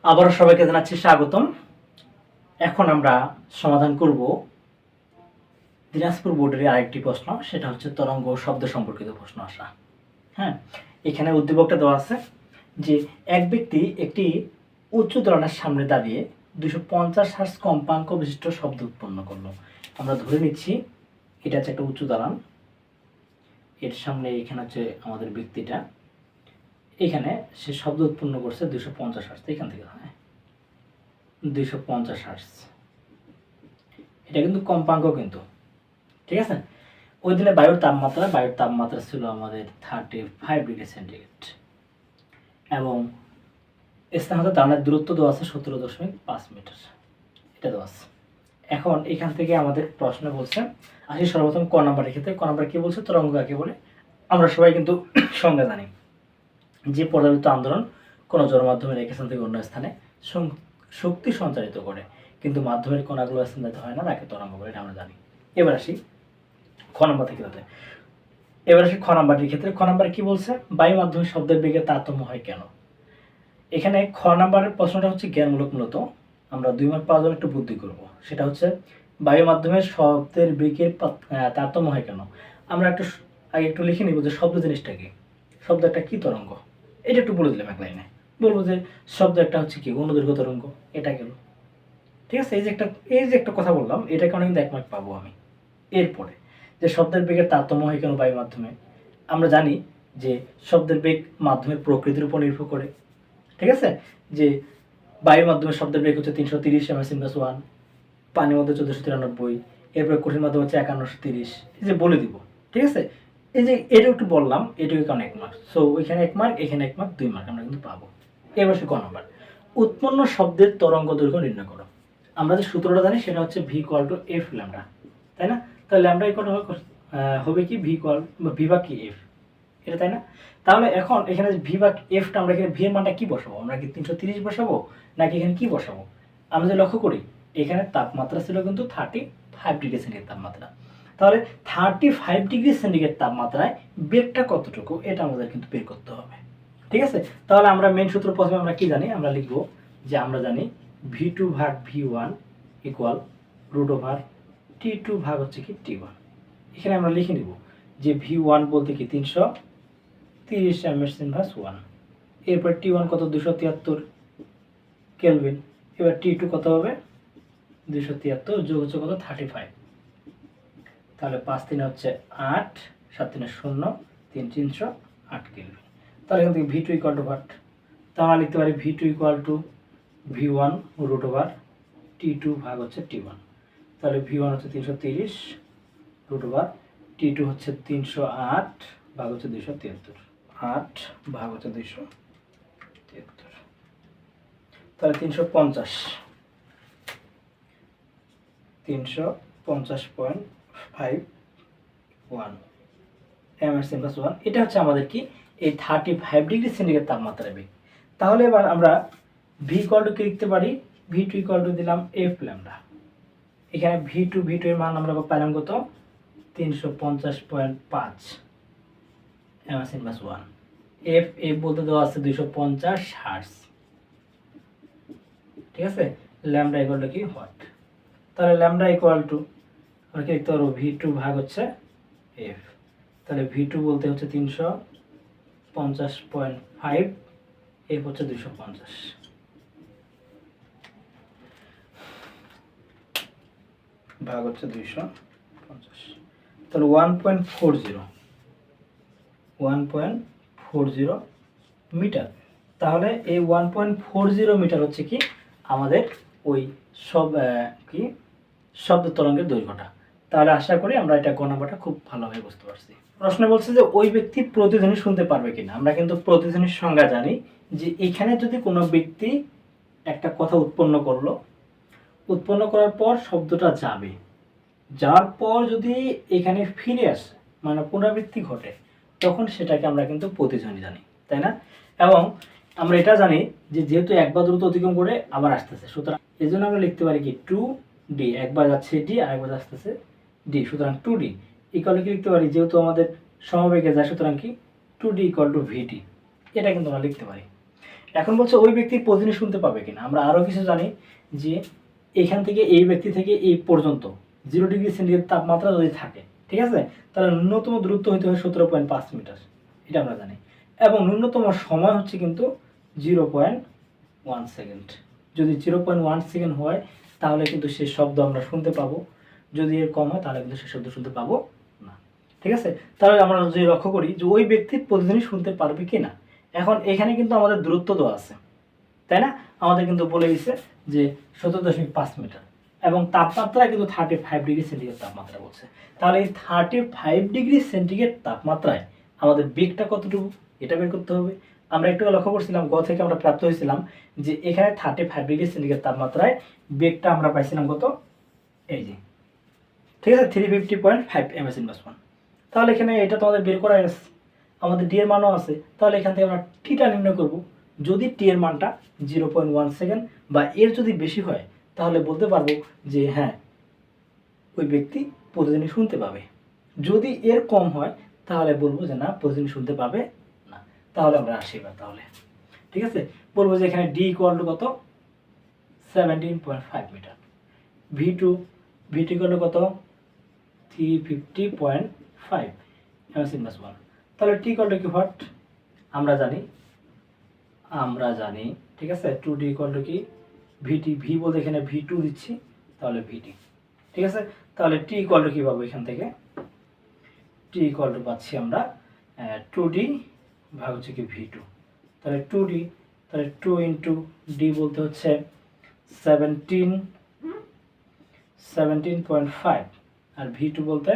আবারও সবাইকে জানাচ্ছি স্বাগতম। এখন আমরা সমাধান করব দিনাজপুর বোর্ডের আরেকটি প্রশ্ন, সেটা হচ্ছে তরঙ্গ ও শব্দ সম্পর্কিত প্রশ্ন আসা। হ্যাঁ, এখানে উদ্দীপকটা দেওয়া আছে যে এক ব্যক্তি একটি উচ্চ দোলনের সামনে দাঁড়িয়ে 250 হার্জ কম্পাঙ্ক বিশিষ্ট শব্দ উৎপন্ন করলো। আমরা ধরে নিচ্ছি এটা হচ্ছে একটা উচ্চ দালান, এর সামনে এখানে হচ্ছে আমাদের ব্যক্তিটা, এখানে সে শব্দ উৎপন্ন করছে 250 হার্জ, এখান থেকে 250 হার্জ, এটা কিন্তু কম্পাঙ্ক কিন্তু, ঠিক আছে। ওই দিনে বায়ুর তাপমাত্রা ছিল আমাদের 35 ডিগ্রি সেন্টিগ্রেড এবং স্থানান্তর দানের দূরত্ব দেওয়া আছে 17.5 মিটার, এটা দেওয়া আছে। এখন এখান থেকে আমাদের প্রশ্ন বলছে আসি সর্বপ্রথম ক নাম্বারের ক্ষেত্রে। ক নাম্বার কি বলছে, তরঙ্গ কাকে বলে। আমরা সবাই কিন্তু সংজ্ঞা জানি যে পর্যাবৃত্ত আন্দোলন কোনো জড় মাধ্যমের এক স্থান থেকে অন্য স্থানে শক্তি সঞ্চারিত করে, কিন্তু মাধ্যমের কণাগুলো স্থানান্তরিত হয় না, তাকে তরঙ্গ বলে, এটা আমরা জানি। এবার আসি খ নাম্বার থেকে। এবার আসি খ নাম্বারটির ক্ষেত্রে। খ নাম্বার কি বলছে, বায়ু মাধ্যমে শব্দের বেগে তারতম্য হয় কেন। এখানে খ নাম্বারের প্রশ্নটা হচ্ছে জ্ঞানমূলক। মূলত আমরা 2 মার্ক পাওয়ার জন্য একটু বুদ্ধি করব। সেটা হচ্ছে বায়ু মাধ্যমে শব্দের বেগের তারতম্য হয় কেন। আমরা আগে একটু লিখে নিব যে শব্দ জিনিসটা কি, শব্দ একটা কি তরঙ্গ, এটা একটু বলে দিলাম এক লাইনে। বলবো যে শব্দ একটা হচ্ছে কি অনুদৈর্ঘ্য তরঙ্গ, এটা গেল, ঠিক আছে। এই যে একটা কথা বললাম, এটা কারণে কিন্তু 1 মার্ক পাবো আমি। এরপরে যে শব্দের বেগের তারতম্য হয় কেন বায়ু মাধ্যমে, আমরা জানি যে শব্দের বেগ মাধ্যমের প্রকৃতির উপর নির্ভর করে, ঠিক আছে। যে বায়ু মাধ্যমে শব্দের বেগ হচ্ছে 330 m/s1, পানির মধ্যে 1493, এরপরে কঠিন মাধ্যম হচ্ছে 5130, এই যে বলে দিব, ঠিক আছে। এই যে এটা একটু বললাম, এটাকে কারণ 1 মার্ক, সো ওইখানে 1 মার্ক, এখানে 1 মার্ক, 2 মার্ক আমরা কিন্তু পাবো। এবার সে ক নাম্বার, উৎপন্ন শব্দের তরঙ্গ দৈর্ঘ্য নির্ণয় করো। আমরা যে সূত্রটা জানি সেটা হচ্ছে v = f ল্যামডা, তাই না। তাহলে ল্যামডা হবে কি v ভাগ কি f, এটা, তাই না। তাহলে এখন এখানে v ভাগ fটা আমরা এখানে v এর মানটা কি বসাবো, আমরা কি 330 বসাবো নাকি এখানে কি বসাবো। আমরা যদি লক্ষ্য করি এখানে তাপমাত্রা ছিল কিন্তু 35 ডিগ্রি সেন্টিগ্রেড তাপমাত্রা, তাহলে 35 ডিগ্রি সেন্টিগ্রেড তাপমাত্রায় বেগটা কতটুকু এটা আমাদের কিন্তু বের করতে হবে, ঠিক আছে। তাহলে আমরা মেইন সূত্র প্রথমে আমরা কি জানি, আমরা লিখবো যে আমরা জানি v2 ভাগ v1 ইকুয়াল √T2 ভাগ হচ্ছে কি T1। এখানে আমরা লিখে নিব যে v1 বলতে কি 330 m/s1, এরপর T1 কত 273 কেলভিন, এবার T2 কত হবে 273 যোগ হচ্ছে কত 35, তাহলে 5 3 হচ্ছে 8, 7 3 0, 3 308 কেলভিন। তাহলে এখান থেকে v2 = what, তা আমরা লিখতে পারি v2 = v1 √T2 ভাগ হচ্ছে T1। তাহলে v1 হচ্ছে 330 √T2 হচ্ছে 308 ভাগ হচ্ছে 273, 8 ভাগ হচ্ছে 273, তাহলে 350.51 m/s1, এটা হচ্ছে আমাদের কি এই 35 ডিগ্রি সেন্টিগ্রেড তাপমাত্রা বেগ। তাহলে এবার আমরা v = কি লিখতে পারি, v2 = দিলাম f ল্যামডা। এখানে v2 এর মান আমরা পেলাম কত 350.5 m/s1, f বলতে দেওয়া আছে 250 হার্জ, ঠিক আছে। ল্যামডা = কি হোয়াট, তাহলে ল্যামডা = আমরা কি লিখতে পারবো v2 ভাগ হচ্ছে f, তাহলে v2 বলতে হচ্ছে 350.5, f হচ্ছে 250, ভাগ হচ্ছে 250, তাহলে 1.40 মিটার। তাহলে এই 1.40 মিটার হচ্ছে কি আমাদের ওই শব্দ তরঙ্গের দৈর্ঘ্যটা। তাহলে আশা করি আমরা এটা গ নাম্বারটা খুব ভালোভাবে বুঝতে পারছি। প্রশ্ন বলছে যে ওই ব্যক্তি প্রতিধ্বনি শুনতে পারবে কিনা। আমরা কিন্তু প্রতিধ্বনির সংজ্ঞা জানি যে এখানে যদি কোনো ব্যক্তি একটা কথা উৎপন্ন করার পর শব্দটা যাওয়ার পর যদি এখানে ফিরে আসে, মানে পুনরাবৃত্তি ঘটে, তখন সেটাকে আমরা কিন্তু প্রতিধ্বনি জানি, তাই না। এবং আমরা এটা জানি যে যেহেতু একবার দ্রুত অতিক্রম করে আবার আসতেছে, সুতরাং এই জন্য আমরা লিখতে পারি কি 2d, একবার যাচ্ছে d আরেকবার আসতেছে d, সুতরাং 2d কি লিখতে পারি, যেহেতু আমাদের সমবেগে যায়, সুতরাং কি 2d = vt, এটা কিন্তু আমরা লিখতে পারি। এখন বলছে ওই ব্যক্তি প্রতিদিন শুনতে পাবে কিনা। আমরা আরও কিছু জানি যে এখান থেকে এই ব্যক্তি থেকে এই পর্যন্ত 0°C তাপমাত্রা যদি থাকে, ঠিক আছে, তাহলে ন্যূনতম দূরত্ব হইতে হয় 17.5 মিটার, এটা আমরা জানি। এবং ন্যূনতম সময় হচ্ছে কিন্তু 0.1 সেকেন্ড। যদি 0.1 সেকেন্ড হয় তাহলে কিন্তু সে শব্দ আমরা শুনতে পাবো, যদি এর কম হয় তাহলে কিন্তু সে শব্দ শুনতে পাবো না, ঠিক আছে। তাহলে আমরা যদি লক্ষ্য করি যে ওই ব্যক্তি প্রতিদিনই শুনতে পারবে কি না। এখন এখানে কিন্তু আমাদের দূরত্ব দেওয়া আছে, তাই না, আমাদের কিন্তু বলে দিচ্ছে যে 17.5 মিটার, এবং তাপমাত্রা কিন্তু 35°C তাপমাত্রা বলছে। তাহলে এই 35°C তাপমাত্রায় আমাদের বেগটা কতটুকু এটা বের করতে হবে। আমরা একটু লক্ষ্য করছিলাম গ থেকে আমরা প্রাপ্ত হয়েছিলাম যে এখানে 35°C তাপমাত্রায় বেগটা আমরা পাইছিলাম কত, এই যে, ঠিক আছে, 350.5 ms/1। তাহলে এখানে এটা তো আমাদের বের করা গেছে, আমাদের ডি এর মানও আছে। তাহলে এখান থেকে আমরা টিটা নির্ণয় করব। যদি টি এর মানটা 0.1 সেকেন্ড বা এর যদি বেশি হয় তাহলে বলতে পারবো যে হ্যাঁ ওই ব্যক্তি প্রতিদিনই শুনতে পাবে। যদি এর কম হয় তাহলে বলবো যে না, প্রতিদিন শুনতে পাবে না। তাহলে আমরা আসি এবার তাহলে, ঠিক আছে, বলবো যে এখানে ডি ইকুয়াল টু কত, 17.5 মিটার, ভি2 ইকুয়াল টু কত, 350.5 ms/1। তাহলে টি ইকুয়াল টু কি, হোয়াট, আমরা জানি, ঠিক আছে, 2d ইকুয়াল টু কি, ভিটি, ভি বলতে এখানে ভি2 দিচ্ছি, তাহলে ভিটি, ঠিক আছে। তাহলে টি ইকুয়াল টু কি পাবো, এখান থেকে টি ইকুয়াল টু পাচ্ছি আমরা 2d ভাগ হচ্ছে কি ভি2, তাহলে 2d, তাহলে 2 ইন্টু ডি বলতে হচ্ছে 17.5 আর ভি2 বলতে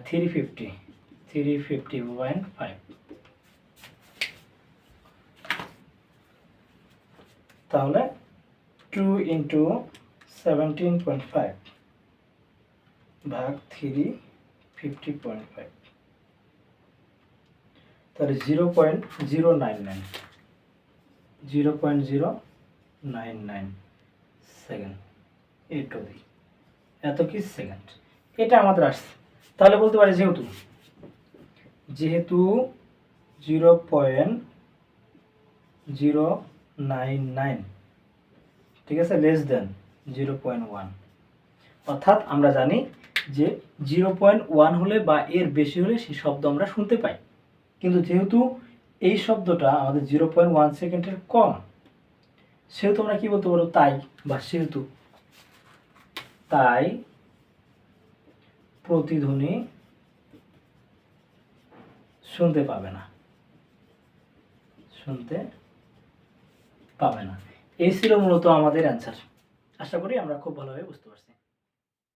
350.5। তাহলে 2 ইন্টু 17.5 ভাগ 350.5, তাহলে 0.099 সেকেন্ড, এত কি সেকেন্ড, এটা আমাদের আসছে। তাহলে বলতে পারি যেহেতু 0.099, ঠিক আছে, লেস দেন 0.1, অর্থাৎ আমরা জানি যে 0.1 হলে বা এর বেশি হলে সেই শব্দ আমরা শুনতে পাই। কিন্তু যেহেতু এই শব্দটা আমাদের 0.1 সেকেন্ডের কম, সেহেতু আমরা কি বলতে পারবো, তাই প্রতিধ্বনি শুনতে পাবে না। এই ছিল মূলত আমাদের অ্যান্সার। আশা করি আমরা খুব ভালোভাবে বুঝতে পারছি।